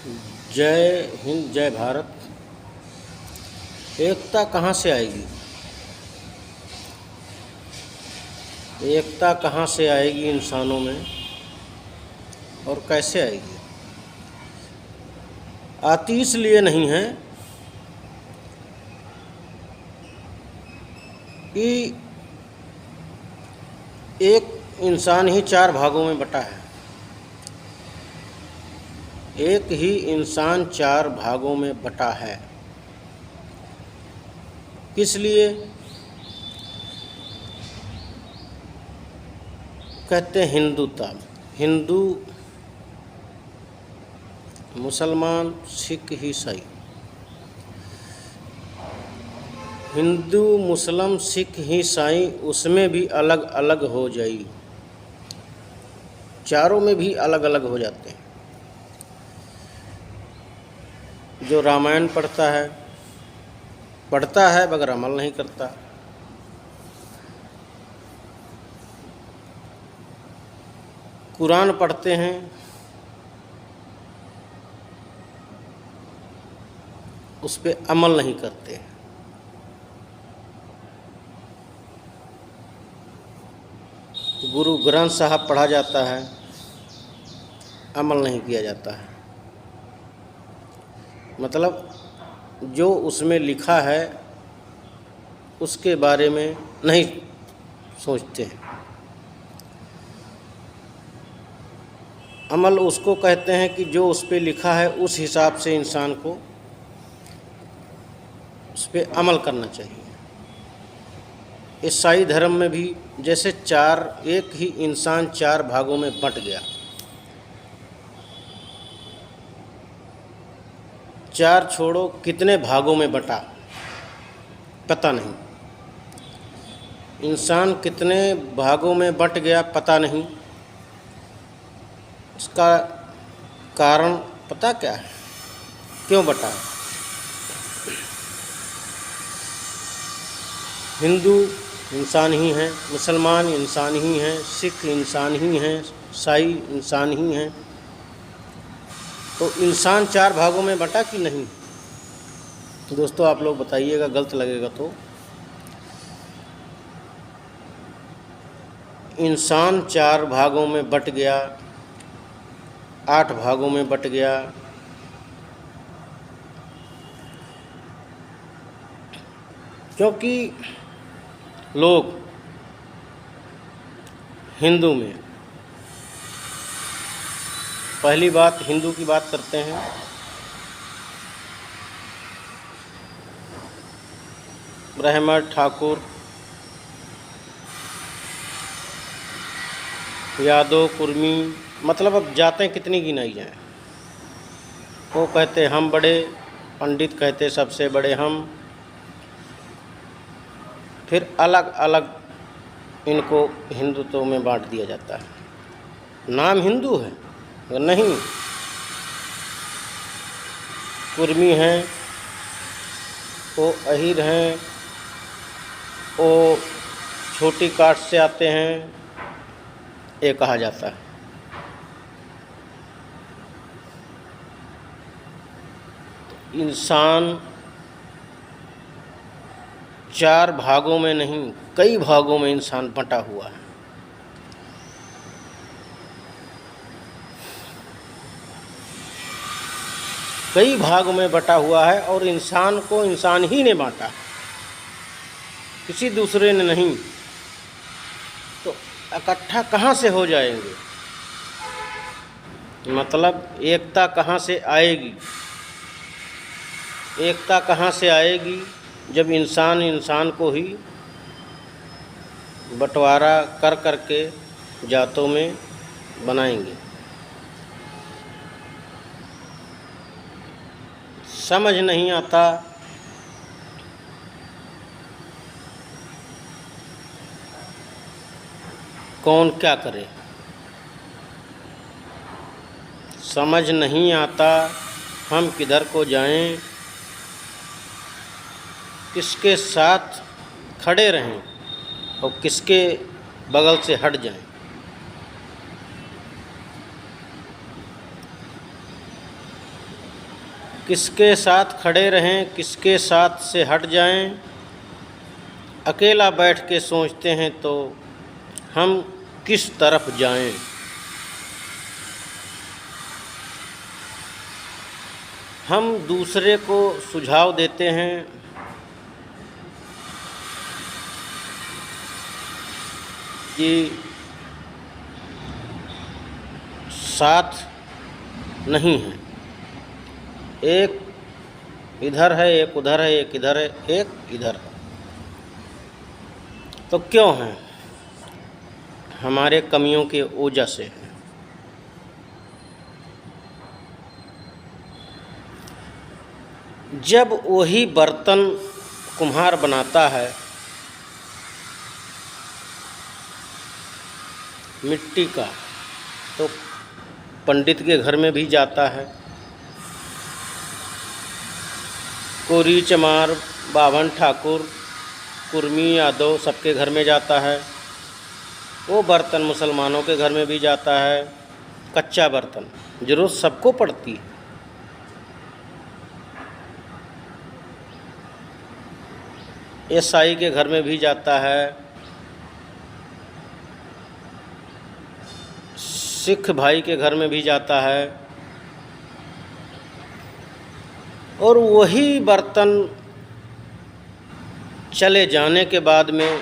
जय हिंद, जय भारत। एकता कहाँ से आएगी? एकता कहाँ से आएगी इंसानों में और कैसे आएगी? आती इसलिए नहीं है कि एक इंसान ही चार भागों में बटा है। एक ही इंसान चार भागों में बटा है। किस लिए? कहते हैं हिंदुता। हिंदू, मुसलमान, सिख, ईसाई। हिंदू, मुस्लिम, सिख, ईसाई उसमें भी अलग अलग हो जाई, चारों में भी अलग अलग हो जाते हैं। जो रामायण पढ़ता है मगर अमल नहीं करता। कुरान पढ़ते हैं, उस पे अमल नहीं करते। गुरु ग्रंथ साहब पढ़ा जाता है, अमल नहीं किया जाता है। मतलब जो उसमें लिखा है उसके बारे में नहीं सोचते हैं। अमल उसको कहते हैं कि जो उस पे लिखा है उस हिसाब से इंसान को उस पे अमल करना चाहिए। ईसाई धर्म में भी जैसे एक ही इंसान चार भागों में बंट गया। चार छोड़ो, कितने भागों में बटा पता नहीं। इंसान कितने भागों में बंट गया पता नहीं। इसका कारण पता क्या है? क्यों बटा? हिंदू इंसान ही हैं, मुसलमान इंसान ही हैं, सिख इंसान ही हैं, ईसाई इंसान ही हैं। तो इंसान चार भागों में बटा कि नहीं? दोस्तों आप लोग बताइएगा, गलत लगेगा तो। इंसान चार भागों में बट गया, 8 भागों में बट गया। क्योंकि लोग हिंदू में, पहली बात हिंदू की बात करते हैं। ब्राह्मण, ठाकुर, यादव, कुर्मी, मतलब अब जातें कितनी गिनाई जाएं। वो कहते हम बड़े, पंडित कहते सबसे बड़े हम। फिर अलग अलग इनको हिंदुत्व में बांट दिया जाता है। नाम हिंदू है मगर नहीं। कुर्मी हैं, वो अहीर हैं, वो छोटी कास्ट से आते हैं, ये कहा जाता है। इंसान चार भागों में नहीं, कई भागों में इंसान बंटा हुआ है। कई भागों में बटा हुआ है और इंसान को इंसान ही ने बांटा, किसी दूसरे ने नहीं। तो इकट्ठा कहाँ से हो जाएंगे? मतलब एकता कहाँ से आएगी? एकता कहाँ से आएगी जब इंसान इंसान को ही बंटवारा कर करके जातों में बनाएंगे। समझ नहीं आता कौन क्या करे। समझ नहीं आता हम किधर को जाएं, किसके साथ खड़े रहें और किसके बगल से हट जाएं। किसके साथ खड़े रहें, किसके साथ से हट जाएं, अकेला बैठ के सोचते हैं तो हम किस तरफ जाएं। हम दूसरे को सुझाव देते हैं कि साथ नहीं है, एक इधर है, एक उधर है, एक इधर है, एक इधर है। तो क्यों है? हमारे कमियों की वजह से है। जब वही बर्तन कुम्हार बनाता है मिट्टी का, तो पंडित के घर में भी जाता है, कोरी चमार, बाभन ठाकुर, कुर्मी यादव सबके घर में जाता है। वो बर्तन मुसलमानों के घर में भी जाता है। कच्चा बर्तन जरूरत सबको पड़ती है। ईसाई के घर में भी जाता है, सिख भाई के घर में भी जाता है। और वही बर्तन चले जाने के बाद में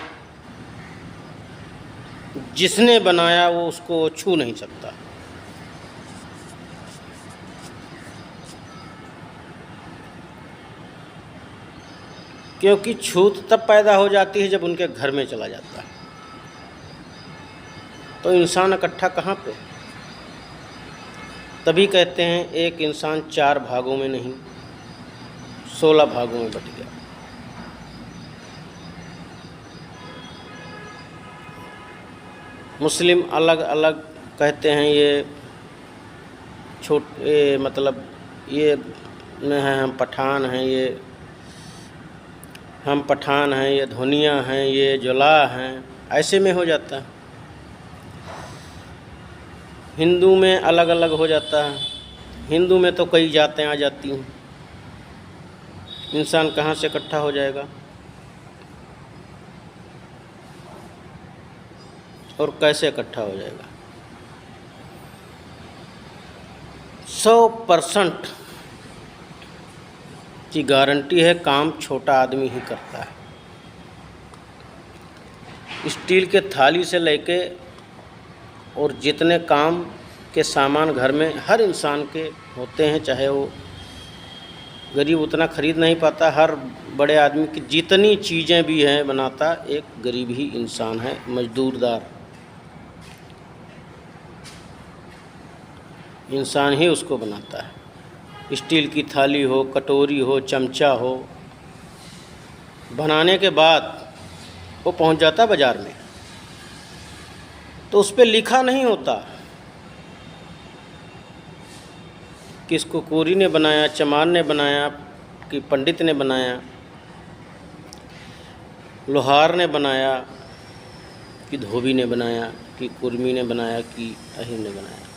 जिसने बनाया वो उसको छू नहीं सकता। क्योंकि छूत तब पैदा हो जाती है जब उनके घर में चला जाता है। तो इंसान इकट्ठा कहाँ पे? तभी कहते हैं एक इंसान 4 भागों में नहीं 16 भागों में बट गया। मुस्लिम अलग अलग कहते हैं, ये छोटे मतलब ये न है, हम पठान हैं, ये हम पठान हैं, ये धोनिया हैं, ये जुला हैं, ऐसे में हो जाता है। हिंदू में अलग अलग हो जाता है। हिंदू में तो कई जातें आ जाती हैं। इंसान कहाँ से इकट्ठा हो जाएगा? और कैसे इकट्ठा हो जाएगा? 100% की गारंटी है, काम छोटा आदमी ही करता है। स्टील के थाली से लेके और जितने काम के सामान घर में हर इंसान के होते हैं, चाहे वो गरीब उतना खरीद नहीं पाता, हर बड़े आदमी की जितनी चीज़ें भी हैं बनाता एक गरीब ही इंसान है, मजदूरदार इंसान ही उसको बनाता है। स्टील की थाली हो, कटोरी हो, चमचा हो, बनाने के बाद वो पहुंच जाता बाज़ार में, तो उस पर लिखा नहीं होता कि इसको कोरी ने बनाया, चमार ने बनाया, कि पंडित ने बनाया, लोहार ने बनाया, कि धोबी ने बनाया, कि कुर्मी ने बनाया, कि अहिर ने बनाया।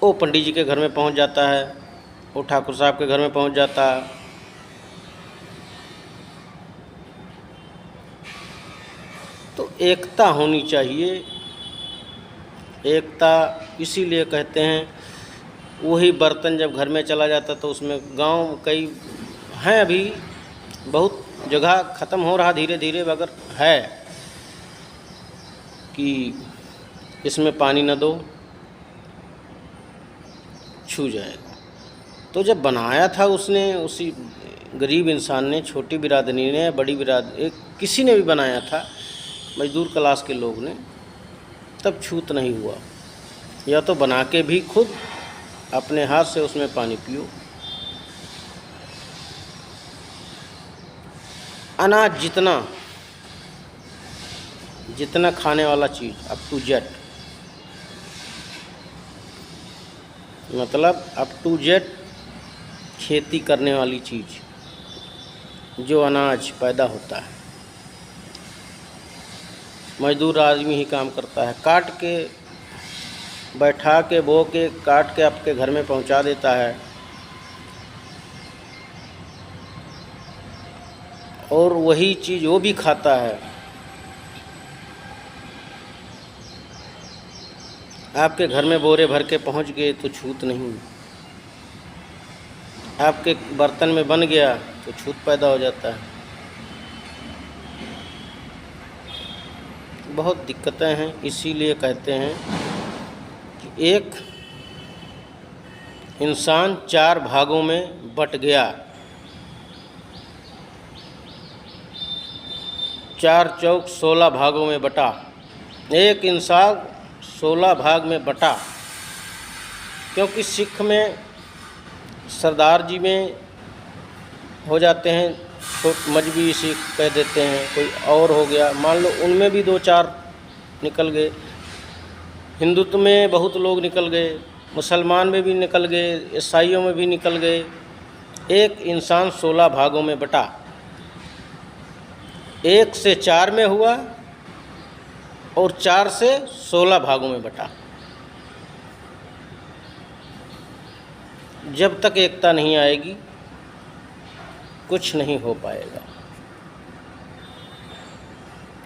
वो पंडित जी के घर में पहुंच जाता है, वो ठाकुर साहब के घर में पहुंच जाता है। तो एकता होनी चाहिए। एकता इसीलिए कहते हैं, वही बर्तन जब घर में चला जाता तो उसमें गांव कई हैं, अभी बहुत जगह ख़त्म हो रहा धीरे धीरे, मगर है कि इसमें पानी न दो छू जाएगा। तो जब बनाया था उसने, उसी गरीब इंसान ने, छोटी बिरादरी ने, बड़ी बिरादरी, किसी ने भी बनाया था, मजदूर क्लास के लोग ने, तब छूत नहीं हुआ। या तो बना के भी खुद अपने हाथ से उसमें पानी पियो। अनाज जितना खाने वाला चीज़ अप टू जेड, मतलब अप टू जेड खेती करने वाली चीज़, जो अनाज पैदा होता है, मजदूर आदमी ही काम करता है। काट के बैठा के बो के काट के आपके घर में पहुंचा देता है, और वही चीज़ वो भी खाता है। आपके घर में बोरे भर के पहुंच गए तो छूत नहीं, आपके बर्तन में बन गया तो छूत पैदा हो जाता है। बहुत दिक्कतें हैं, इसीलिए कहते हैं कि एक इंसान 4 भागों में बट गया। 4 चौक 16 भागों में बटा। एक इंसान 16 भाग में बटा, क्योंकि सिख में सरदार जी में हो जाते हैं, मजहबी सिख कह देते हैं, कोई और हो गया, मान लो उनमें भी 2-4 निकल गए, हिंदुत्व में बहुत लोग निकल गए, मुसलमान में भी निकल गए, ईसाइयों में भी निकल गए। एक इंसान 16 भागों में बटा, 1 से 4 में हुआ और 4 से 16 भागों में बटा। जब तक एकता नहीं आएगी कुछ नहीं हो पाएगा।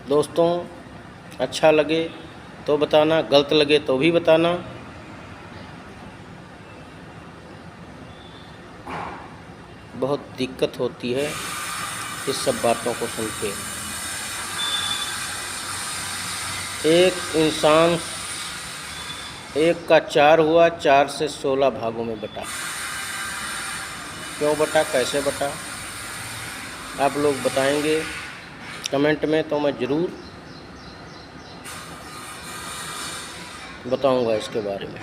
दोस्तों, अच्छा लगे तो बताना, गलत लगे तो भी बताना। बहुत दिक्कत होती है इस सब बातों को सुन के। एक इंसान 1 का 4 हुआ, 4 से 16 भागों में बटा। क्यों बटा, कैसे बटा, आप लोग बताएंगे कमेंट में तो मैं ज़रूर बताऊंगा इसके बारे में।